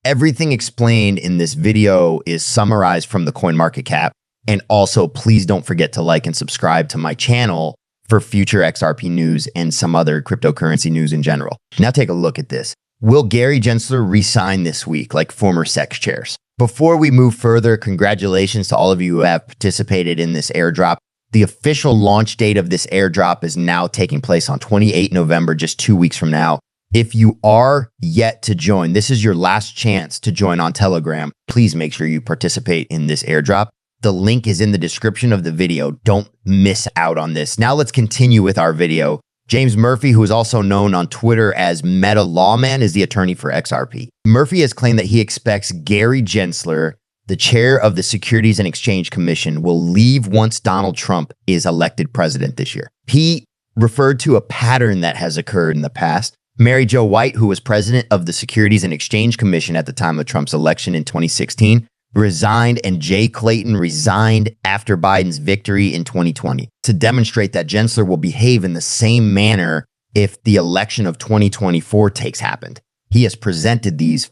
Everything explained in this video is summarized from the CoinMarketCap. And also, please don't forget to like and subscribe to my channel for future XRP news and some other cryptocurrency news in general. Now take a look at this. Will Gary Gensler resign this week like former SEC chairs? Before we move further, congratulations to all of you who have participated in this airdrop. The official launch date of this airdrop is now taking place on 28 November, just 2 weeks from now. If you are yet to join, this is your last chance to join on Telegram. Please make sure you participate in this airdrop. The link is in the description of the video. Don't miss out on this. Now let's continue with our video. James Murphy, who is also known on Twitter as Meta Lawman, is the attorney for XRP. Murphy has claimed that he expects Gary Gensler, the chair of the Securities and Exchange Commission, will leave once Donald Trump is elected president this year. He referred to a pattern that has occurred in the past. Mary Jo White, who was president of the Securities and Exchange Commission at the time of Trump's election in 2016, resigned, and Jay Clayton resigned after Biden's victory in 2020 to demonstrate that Gensler will behave in the same manner if the election of 2024 happened. He has presented these.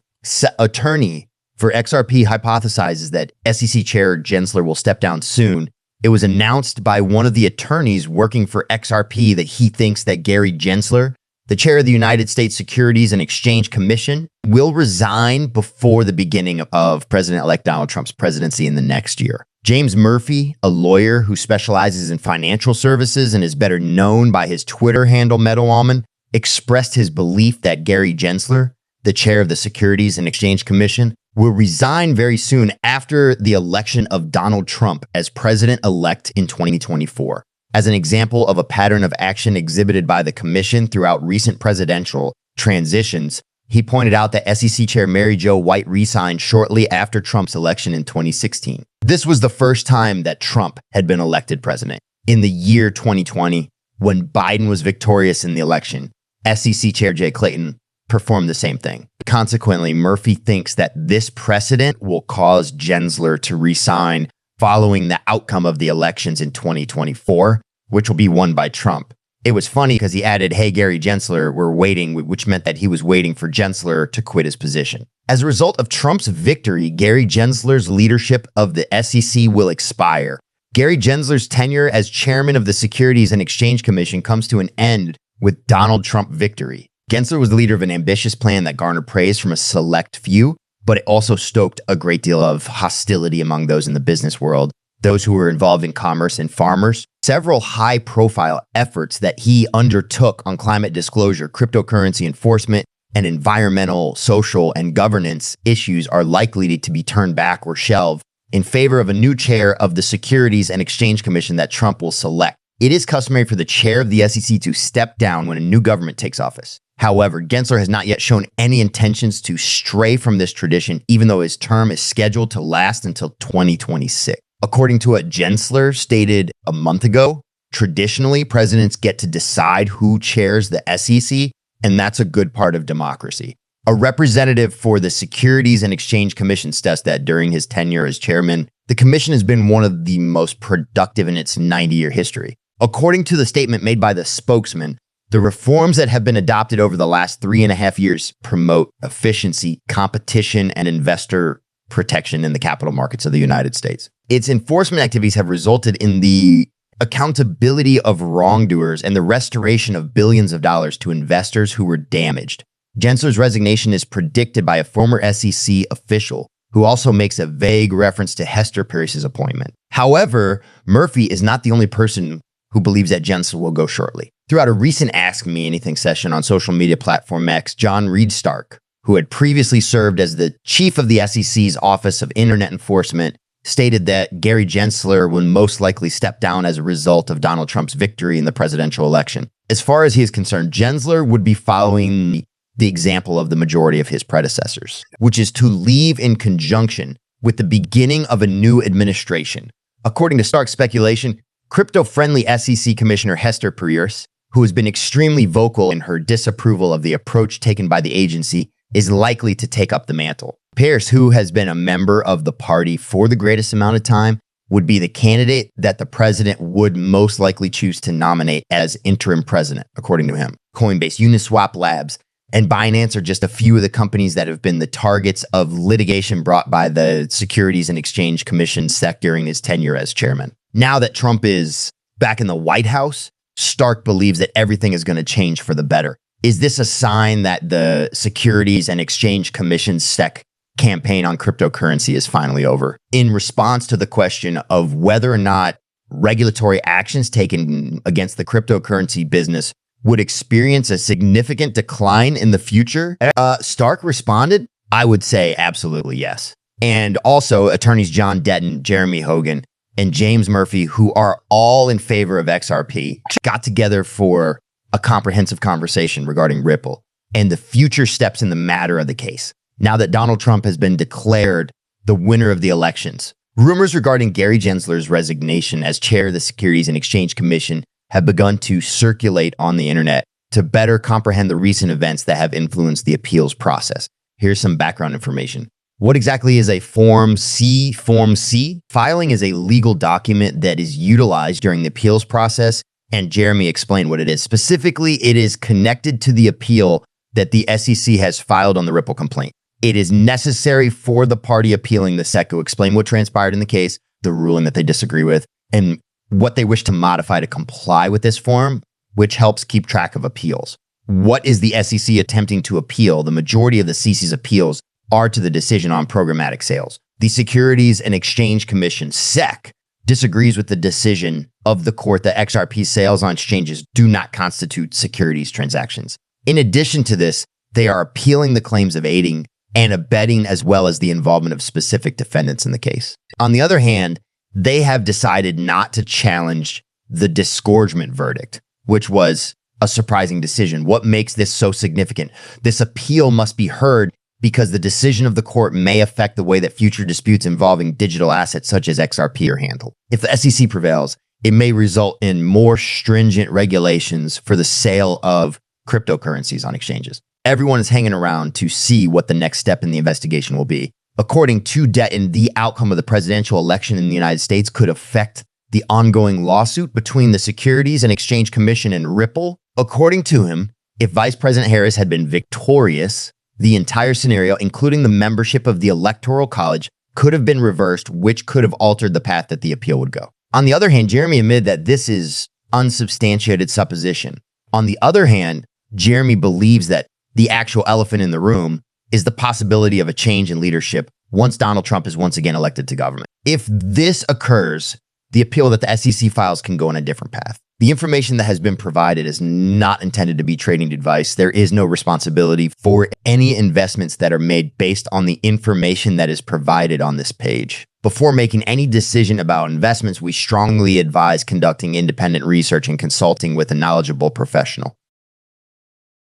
Attorney for XRP hypothesizes that SEC Chair Gensler will step down soon. It was announced by one of the attorneys working for XRP that he thinks that Gary Gensler, the chair of the United States Securities and Exchange Commission, will resign before the beginning of President-elect Donald Trump's presidency in the next year. James Murphy, a lawyer who specializes in financial services and is better known by his Twitter handle Meta Lawman, expressed his belief that Gary Gensler, the chair of the Securities and Exchange Commission, will resign very soon after the election of Donald Trump as president-elect in 2024. As an example of a pattern of action exhibited by the commission throughout recent presidential transitions, he pointed out that SEC Chair Mary Jo White resigned shortly after Trump's election in 2016. This was the first time that Trump had been elected president. In the year 2020, when Biden was victorious in the election, SEC Chair Jay Clayton performed the same thing. Consequently, Murphy thinks that this precedent will cause Gensler to resign following the outcome of the elections in 2024, which will be won by Trump. It was funny because he added, "Hey, Gary Gensler, we're waiting," which meant that he was waiting for Gensler to quit his position. As a result of Trump's victory, Gary Gensler's leadership of the SEC will expire. Gary Gensler's tenure as chairman of the Securities and Exchange Commission comes to an end with Donald Trump victory. Gensler was the leader of an ambitious plan that garnered praise from a select few, but it also stoked a great deal of hostility among those in the business world, those who were involved in commerce and farmers. Several high-profile efforts that he undertook on climate disclosure, cryptocurrency enforcement, and environmental, social, and governance issues are likely to be turned back or shelved in favor of a new chair of the Securities and Exchange Commission that Trump will select. It is customary for the chair of the SEC to step down when a new government takes office. However, Gensler has not yet shown any intentions to stray from this tradition, even though his term is scheduled to last until 2026. According to what Gensler stated a month ago, traditionally, presidents get to decide who chairs the SEC, and that's a good part of democracy. A representative for the Securities and Exchange Commission stressed that during his tenure as chairman, the commission has been one of the most productive in its 90-year history. According to the statement made by the spokesman, the reforms that have been adopted over the last 3.5 years promote efficiency, competition, and investor protection in the capital markets of the United States. Its enforcement activities have resulted in the accountability of wrongdoers and the restoration of billions of dollars to investors who were damaged. Gensler's resignation is predicted by a former SEC official who also makes a vague reference to Hester Peirce's appointment. However, Murphy is not the only person who believes that Gensler will go shortly. Throughout a recent Ask Me Anything session on social media platform X, John Reed Stark, who had previously served as the chief of the SEC's Office of Internet Enforcement, stated that Gary Gensler would most likely step down as a result of Donald Trump's victory in the presidential election. As far as he is concerned, Gensler would be following the example of the majority of his predecessors, which is to leave in conjunction with the beginning of a new administration. According to Stark's speculation, crypto-friendly SEC Commissioner Hester Peirce, who has been extremely vocal in her disapproval of the approach taken by the agency, is likely to take up the mantle. Peirce, who has been a member of the party for the greatest amount of time, would be the candidate that the president would most likely choose to nominate as interim president, according to him. Coinbase, Uniswap Labs, and Binance are just a few of the companies that have been the targets of litigation brought by the Securities and Exchange Commission SEC during his tenure as chairman. Now that Trump is back in the White House, Stark believes that everything is going to change for the better. Is this a sign that the Securities and Exchange Commission SEC campaign on cryptocurrency is finally over? In response to the question of whether or not regulatory actions taken against the cryptocurrency business would experience a significant decline in the future, Stark responded, I would say absolutely yes. And also attorneys John Detton, Jeremy Hogan, and James Murphy, who are all in favor of XRP, got together for a comprehensive conversation regarding Ripple and the future steps in the matter of the case. Now that Donald Trump has been declared the winner of the elections, rumors regarding Gary Gensler's resignation as chair of the Securities and Exchange Commission have begun to circulate on the internet to better comprehend the recent events that have influenced the appeals process. Here's some background information. What exactly is a Form C? Form C? Filing is a legal document that is utilized during the appeals process, and Jeremy explained what it is. Specifically, it is connected to the appeal that the SEC has filed on the Ripple complaint. It is necessary for the party appealing the SEC to explain what transpired in the case, the ruling that they disagree with, and what they wish to modify to comply with this form, which helps keep track of appeals. What is the SEC attempting to appeal? The majority of the CC's appeals are to the decision on programmatic sales. The Securities and Exchange Commission, SEC, disagrees with the decision of the court that XRP sales on exchanges do not constitute securities transactions. In addition to this, they are appealing the claims of aiding and abetting, as well as the involvement of specific defendants in the case. On the other hand, they have decided not to challenge the disgorgement verdict, which was a surprising decision. What makes this so significant? This appeal must be heard because the decision of the court may affect the way that future disputes involving digital assets such as XRP are handled. If the SEC prevails, it may result in more stringent regulations for the sale of cryptocurrencies on exchanges. Everyone is hanging around to see what the next step in the investigation will be. According to Detton, the outcome of the presidential election in the United States could affect the ongoing lawsuit between the Securities and Exchange Commission and Ripple. According to him, if Vice President Harris had been victorious, the entire scenario, including the membership of the Electoral College, could have been reversed, which could have altered the path that the appeal would go. On the other hand, Jeremy admitted that this is unsubstantiated supposition. On the other hand, Jeremy believes that the actual elephant in the room is the possibility of a change in leadership once Donald Trump is once again elected to government. If this occurs, the appeal that the SEC files can go on a different path. The information that has been provided is not intended to be trading advice. There is no responsibility for any investments that are made based on the information that is provided on this page. Before making any decision about investments, we strongly advise conducting independent research and consulting with a knowledgeable professional.